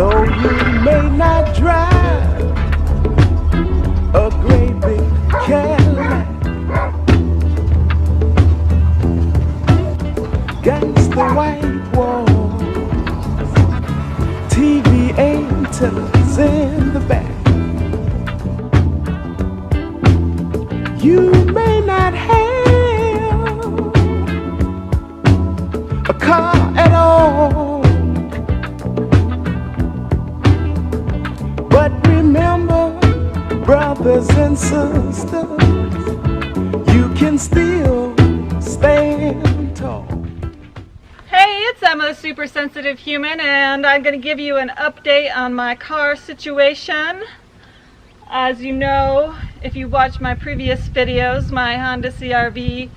Though you may not drive a great big Cadillac, against the white walls, TV antennas in the back. You may not have a car at all, but remember, brothers and sisters, you can still stand tall. Hey, it's Emma, Super Sensitive Human, and I'm going to give you an update on my car situation. As you know, if you watched my previous videos, my Honda CR-V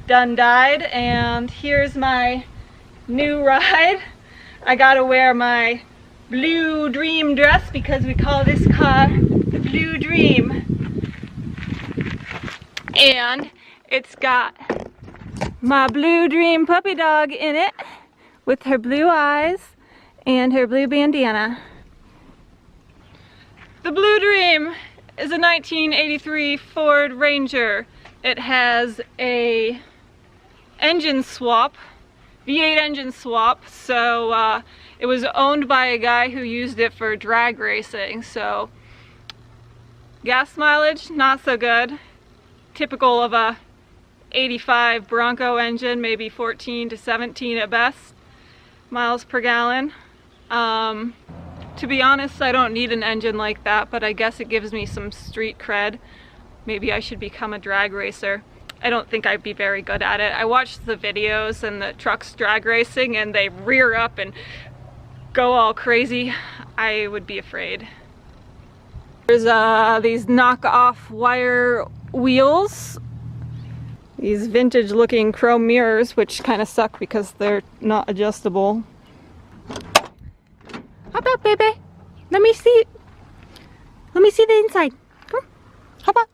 done died, and here's my new ride. I gotta wear my Blue Dream dress because we call this car the Blue Dream. And it's got my Blue Dream puppy dog in it with her blue eyes and her blue bandana. The Blue Dream is a 1983 Ford Ranger. It has a engine swap, V8 engine swap, so it was owned by a guy who used it for drag racing, so gas mileage, not so good. Typical of a 85 Bronco engine, maybe 14 to 17 at best miles per gallon. To be honest, I don't need an engine like that, but I guess it gives me some street cred. Maybe I should become a drag racer. I don't think I'd be very good at it. I watched the videos and the trucks drag racing and they rear up and go all crazy. I would be afraid. There's these knockoff wire wheels. These vintage looking chrome mirrors, which kind of suck because they're not adjustable. Hop up, baby. Let me see it. Let me see the inside. Come. Hop up.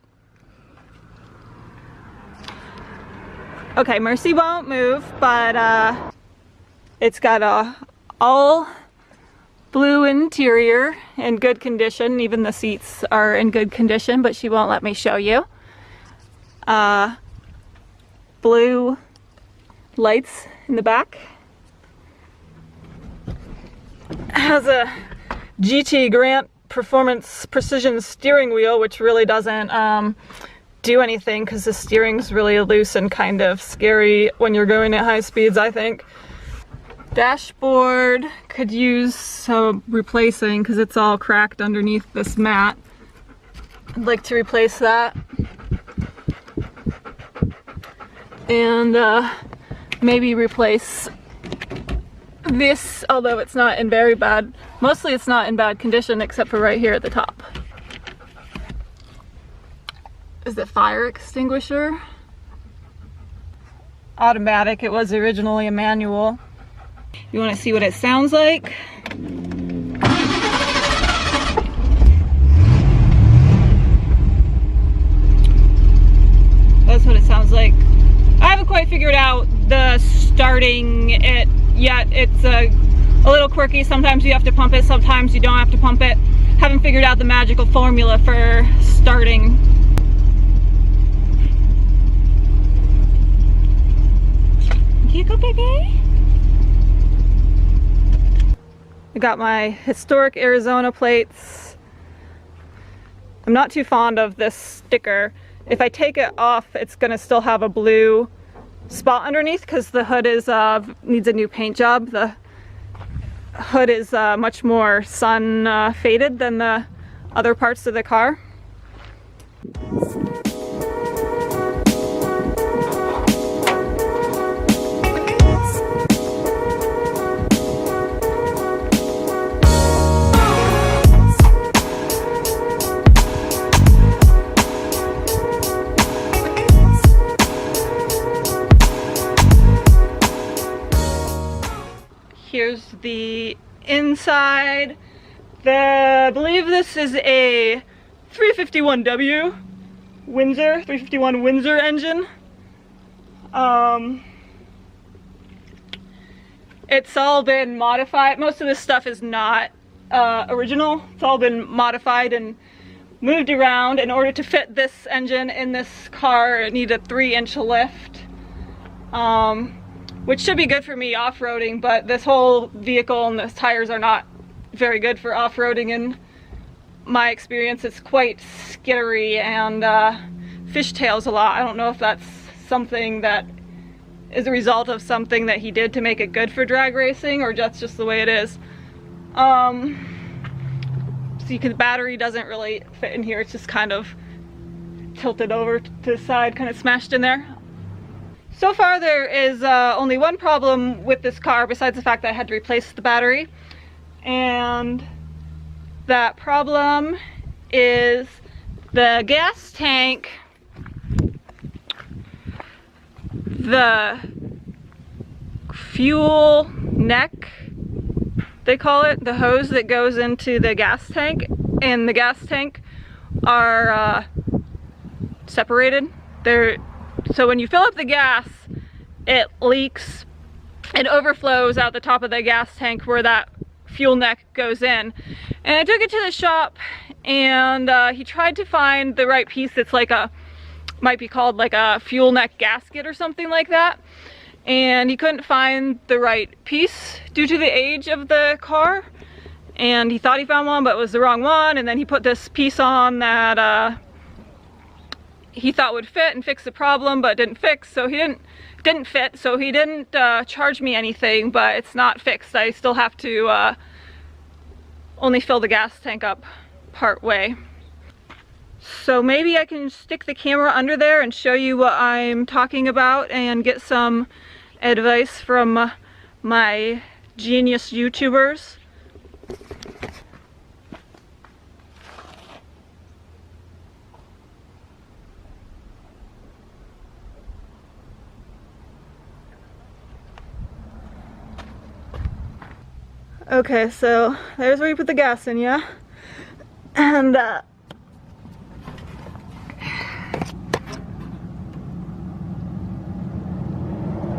Okay, Mercy won't move, but it's got a all blue interior in good condition. Even the seats are in good condition, but she won't let me show you. Blue lights in the back. Has a GT Grant Performance Precision steering wheel, which really doesn't do anything because the steering's really loose and kind of scary when you're going at high speeds, I think. Dashboard could use some replacing because it's all cracked underneath this mat. I'd like to replace that. And maybe replace this, although it's not in very bad, mostly it's not in bad condition except for right here at the top. Is it fire extinguisher? Automatic, it was originally a manual. You want to see what it sounds like? That's what it sounds like. I haven't quite figured out the starting it yet. It's a little quirky. Sometimes you have to pump it, sometimes you don't have to pump it. Haven't figured out the magical formula for starting. Here you go, baby. I got my historic Arizona plates. I'm not too fond of this sticker. If I take it off, it's gonna still have a blue spot underneath because the hood is needs a new paint job. The hood is much more sun faded than the other parts of the car. Here's the inside. I believe this is a 351W Windsor, 351 Windsor engine. It's all been modified. Most of this stuff is not original. It's all been modified and moved around. In order to fit this engine in this car, it needed a 3-inch lift, which should be good for me off-roading, but this whole vehicle and the tires are not very good for off-roading. In my experience, it's quite skittery and fishtails a lot. I don't know if that's something that is a result of something that he did to make it good for drag racing, or that's just the way it is. See, the battery doesn't really fit in here. It's just kind of tilted over to the side, kind of smashed in there. So far there is only one problem with this car, besides the fact that I had to replace the battery. And that problem is the gas tank, the fuel neck, they call it, the hose that goes into the gas tank and the gas tank are separated. So when you fill up the gas, it leaks, it overflows out the top of the gas tank where that fuel neck goes in. And I took it to the shop, and he tried to find the right piece that's like might be called like a fuel neck gasket or something like that. And he couldn't find the right piece due to the age of the car. And he thought he found one, but it was the wrong one. And then he put this piece on that he thought would fit and fix the problem, but didn't fix. So he didn't fit. So he didn't charge me anything, but it's not fixed. I still have to only fill the gas tank up part way. So maybe I can stick the camera under there and show you what I'm talking about and get some advice from my genius YouTubers. Okay, so there's where you put the gas in, yeah? And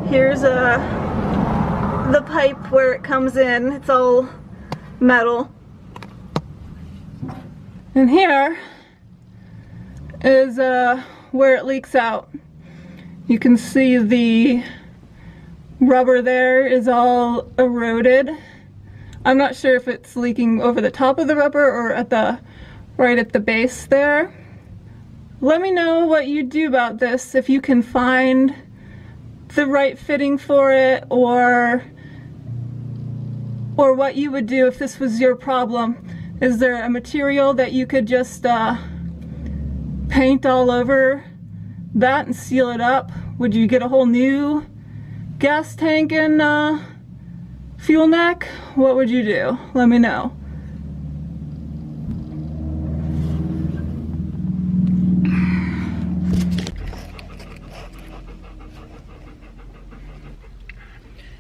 here's the pipe where it comes in. It's all metal. And here is where it leaks out. You can see the rubber there is all eroded. I'm not sure if it's leaking over the top of the rubber or right at the base there. Let me know what you do about this, if you can find the right fitting for it, or what you would do if this was your problem. Is there a material that you could just paint all over that and seal it up? Would you get a whole new gas tank and fuel neck? What would you do? Let me know.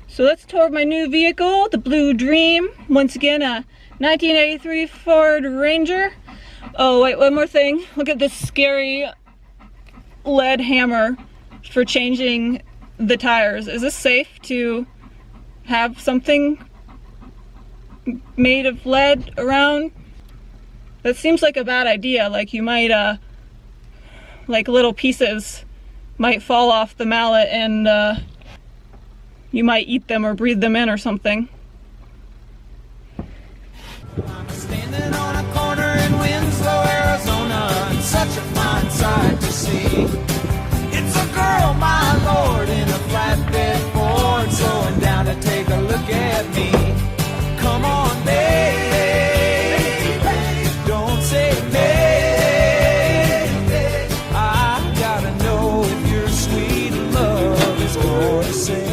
So let's tour my new vehicle, the Blue Dream. Once again, a 1983 Ford Ranger. Oh wait, one more thing. Look at this scary lead hammer for changing the tires. Is this safe to have something made of lead around? That seems like a bad idea. Like you might, like little pieces might fall off the mallet and you might eat them or breathe them in or something. I'm standing on a corner in Winslow, Arizona, and such a fine sight to see. It's a girl, my lord, in a flatbed Ford, slowing down to take a look at me. Come on, baby, don't say maybe. I gotta know if your sweet love is going to say.